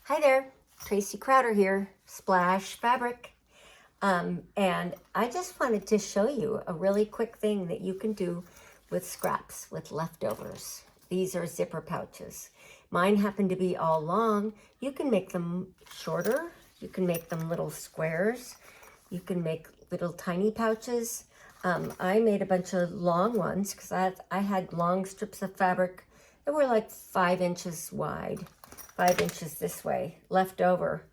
Hi there, Tracy Crowder here, Splash Fabric. And I just wanted to show you a really quick thing that you can do with scraps, with leftovers. These are zipper pouches. Mine happen to be all long. You can make them shorter. You can make them little squares. You can make little tiny pouches. I made a bunch of long ones because I had long strips of fabric that were like 5 inches wide. 5 inches this way, left over.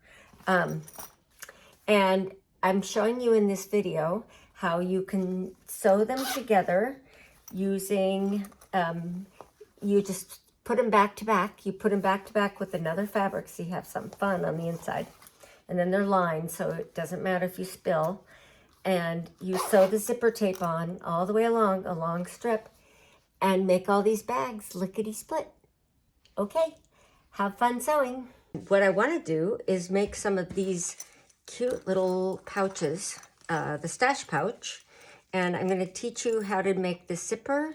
And I'm showing you in this video how you can sew them together using, you just put them back to back. You put them back to back with another fabric so you have some fun on the inside. And then they're lined so it doesn't matter if you spill. And you sew the zipper tape on all the way along, a long strip, and make all these bags lickety-split. Okay. Have fun sewing. What I want to do is make some of these cute little pouches, the stash pouch, and I'm going to teach you how to make the zipper.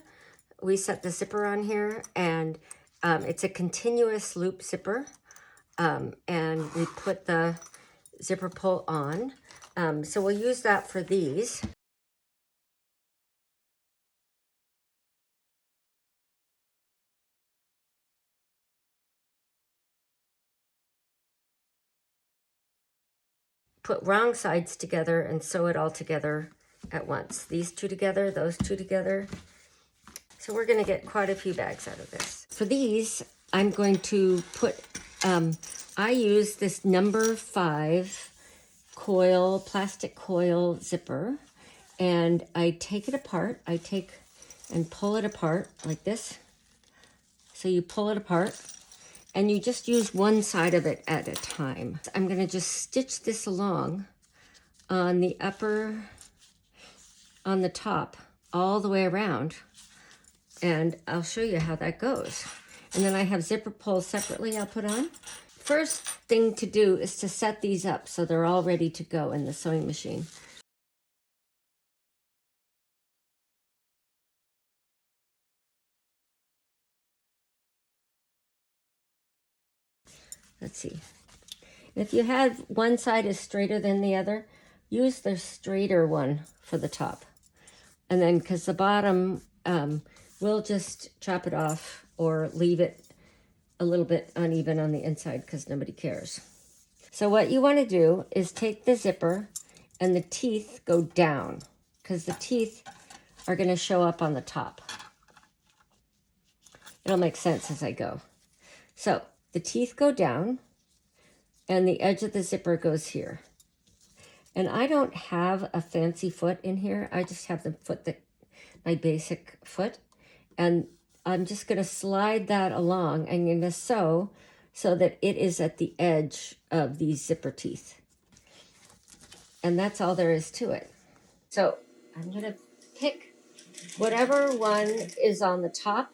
We set the zipper on here, and it's a continuous loop zipper, and we put the zipper pull on. So we'll use that for these. Put wrong sides together and sew it all together at once. These two together, those two together. So we're going to get quite a few bags out of this. For these, I'm going to put, I use this number 5 coil, plastic coil zipper, and I take it apart. I take and pull it apart like this. So you pull it apart, and you just use one side of it at a time. I'm going to just stitch this along on the upper, on the top, all the way around, and I'll show you how that goes. And then I have zipper pulls separately I'll put on. First thing to do is to set these up so they're all ready to go in the sewing machine. Let's see. If you have one side is straighter than the other, use the straighter one for the top. And then, because the bottom, we'll just chop it off or leave it a little bit uneven on the inside because nobody cares. So what you want to do is take the zipper and the teeth go down because the teeth are going to show up on the top. It'll make sense as I go. So the teeth go down and the edge of the zipper goes here. And I don't have a fancy foot in here. I just have the foot that, my basic foot. And I'm just going to slide that along. I'm going to sew so that it is at the edge of these zipper teeth. And that's all there is to it. So I'm going to pick whatever one is on the top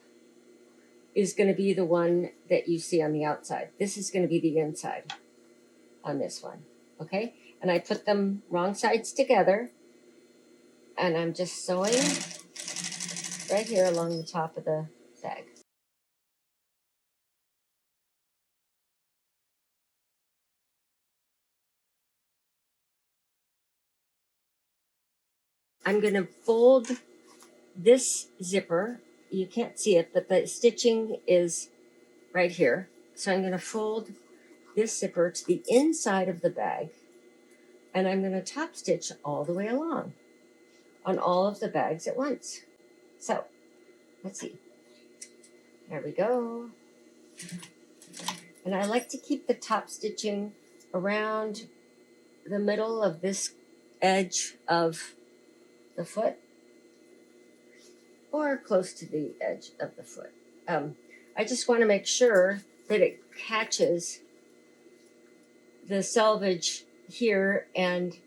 is going to be the one that you see on the outside. This is going to be the inside on this one. Okay? And I put them wrong sides together. And I'm just sewing right here along the top of the bag. I'm going to fold this zipper. You can't see it, but the stitching is right here. So I'm going to fold this zipper to the inside of the bag, and I'm going to top stitch all the way along on all of the bags at once. So let's see. There we go. And I like to keep the top stitching around the middle of this edge of the foot or close to the edge of the foot. I just want to make sure that it catches the selvage here and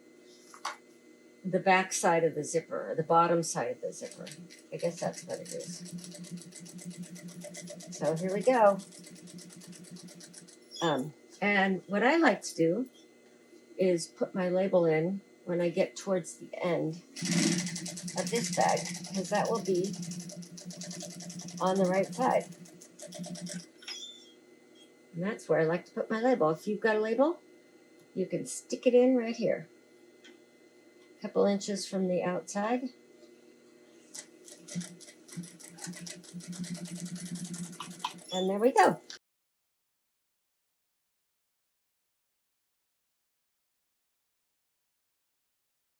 the back side of the zipper, or the bottom side of the zipper. I guess that's what it is. So here we go. And what I like to do is put my label in when I get towards the end of this bag, because that will be on the right side. And that's where I like to put my label. If you've got a label, you can stick it in right here. A couple inches from the outside. And there we go.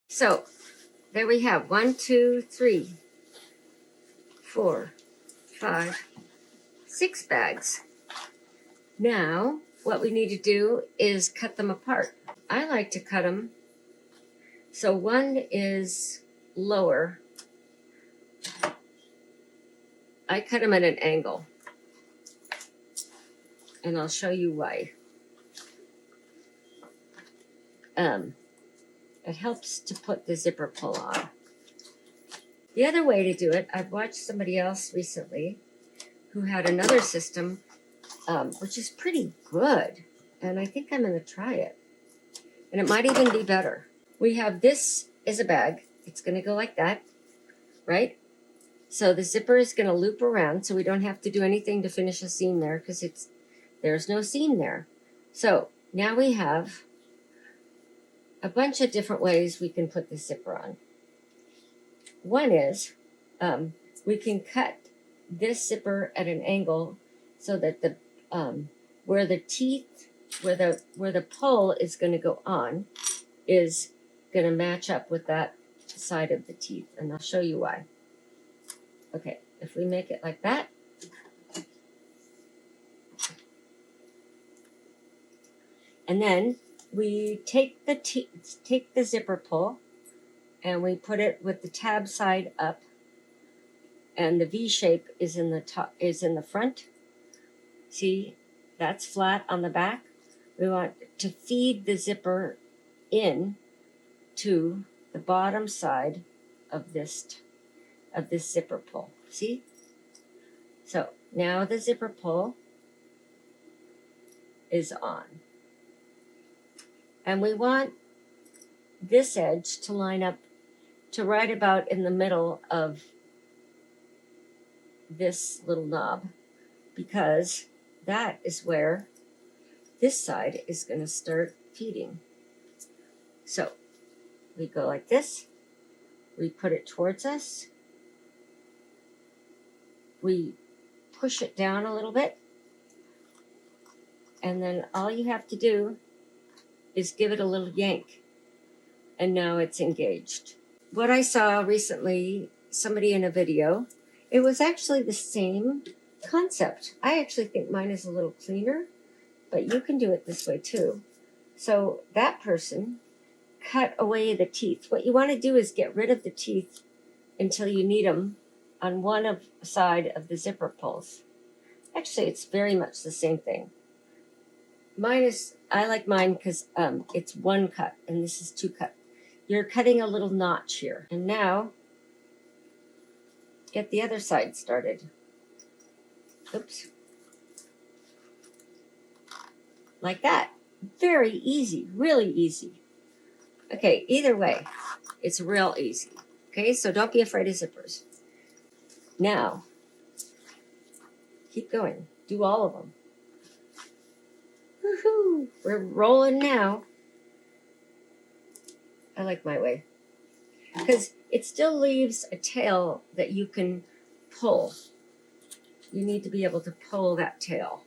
So there we have 1, 2, 3, 4, 5, 6 bags. Now, what we need to do is cut them apart. I like to cut them so one is lower. I cut them at an angle, and I'll show you why. It helps to put the zipper pull on. The other way to do it, I've watched somebody else recently who had another system, which is pretty good, and I think I'm going to try it. And it might even be better. We have this is a bag. It's going to go like that, right? So the zipper is going to loop around, so we don't have to do anything to finish a seam there because there's no seam there. So now we have a bunch of different ways we can put the zipper on. One is we can cut this zipper at an angle so that the where the teeth, where the pull is going to go on, is going to match up with that side of the teeth, and I'll show you why. Okay, if we make it like that, and then we take the zipper pull, and we put it with the tab side up, and the V shape is in the top, is in the front. See, that's flat on the back. We want to feed the zipper in to the bottom side of this zipper pull. See? So now the zipper pull is on. And we want this edge to line up to right about in the middle of this little knob, because that is where this side is going to start feeding. So we go like this, we put it towards us, we push it down a little bit, and then all you have to do is give it a little yank, and now it's engaged. What I saw recently, somebody in a video, it was actually the same concept. I actually think mine is a little cleaner, but you can do it this way too. So that person cut away the teeth. What you want to do is get rid of the teeth until you need them on one side of the zipper pulls. Actually, it's very much the same thing. I like mine because it's one cut and this is two cut. You're cutting a little notch here. And now, get the other side started. Oops. Like that. Very easy, really easy. Okay, either way, it's real easy. Okay, so don't be afraid of zippers. Now, keep going. Do all of them. Woohoo! We're rolling now. I like my way. Because it still leaves a tail that you can pull. You need to be able to pull that tail.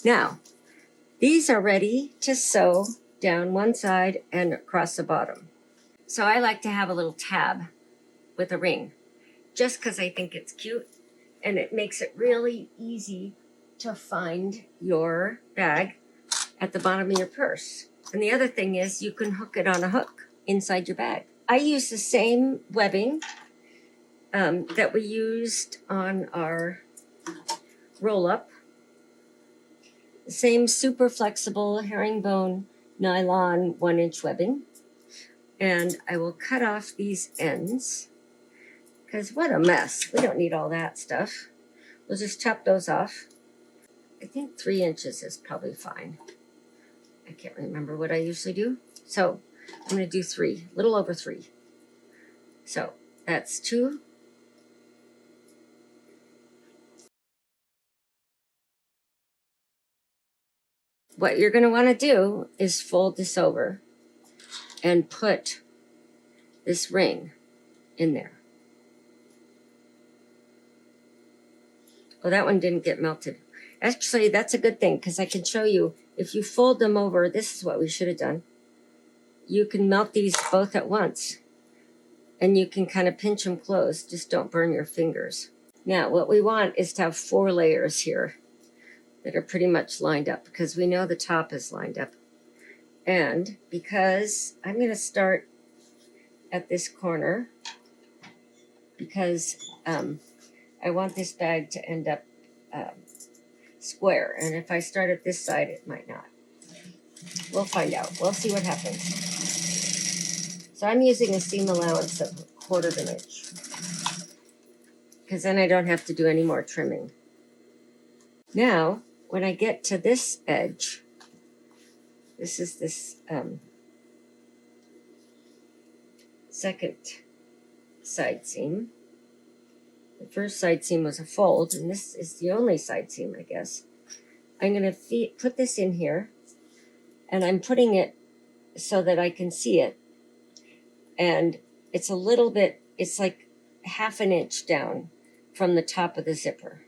Now, these are ready to sew down one side and across the bottom. So I like to have a little tab with a ring, just because I think it's cute, and it makes it really easy to find your bag at the bottom of your purse. And the other thing is you can hook it on a hook inside your bag. I use the same webbing that we used on our roll-up. The same super flexible herringbone nylon 1-inch webbing. And I will cut off these ends, because what a mess. We don't need all that stuff. We'll just chop those off. I think 3 inches is probably fine. I can't remember what I usually do. So I'm going to do 3, a little over 3. So that's 2. What you're going to want to do is fold this over and put this ring in there. Oh, that one didn't get melted. Actually, that's a good thing because I can show you if you fold them over, this is what we should have done. You can melt these both at once and you can kind of pinch them closed. Just don't burn your fingers. Now, what we want is to have 4 layers here that are pretty much lined up because we know the top is lined up. And because I'm going to start at this corner because I want this bag to end up square. And if I start at this side, it might not. We'll find out. We'll see what happens. So I'm using a seam allowance of 1/4 of an inch because then I don't have to do any more trimming. Now, when I get to this edge, this is this second side seam. The first side seam was a fold, and this is the only side seam, I guess. I'm going to put this in here, and I'm putting it so that I can see it. And it's a little bit, it's like 1/2 inch down from the top of the zipper.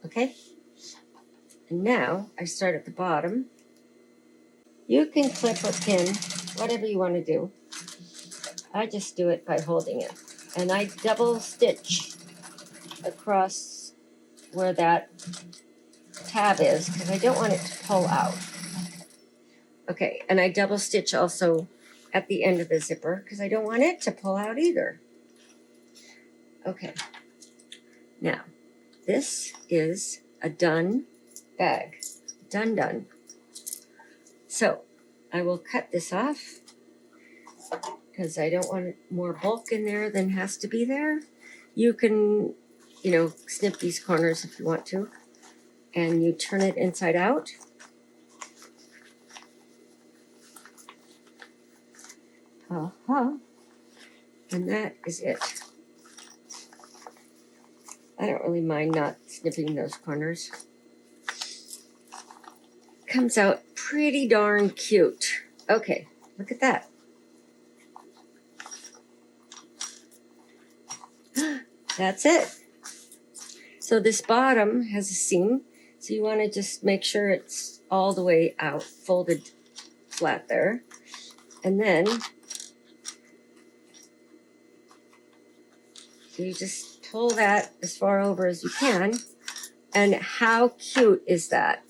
Okay? And now I start at the bottom. You can clip or pin, whatever you want to do. I just do it by holding it. And I double stitch across where that tab is because I don't want it to pull out. Okay, and I double stitch also at the end of the zipper because I don't want it to pull out either. Okay, now this is a done bag. Done. So I will cut this off because I don't want more bulk in there than has to be there. You can, snip these corners if you want to, and you turn it inside out. And that is it. I don't really mind not snipping those corners. Comes out pretty darn cute. Okay, look at that. That's it. So this bottom has a seam, so you want to just make sure it's all the way out, folded flat there. And then you just pull that as far over as you can. And how cute is that?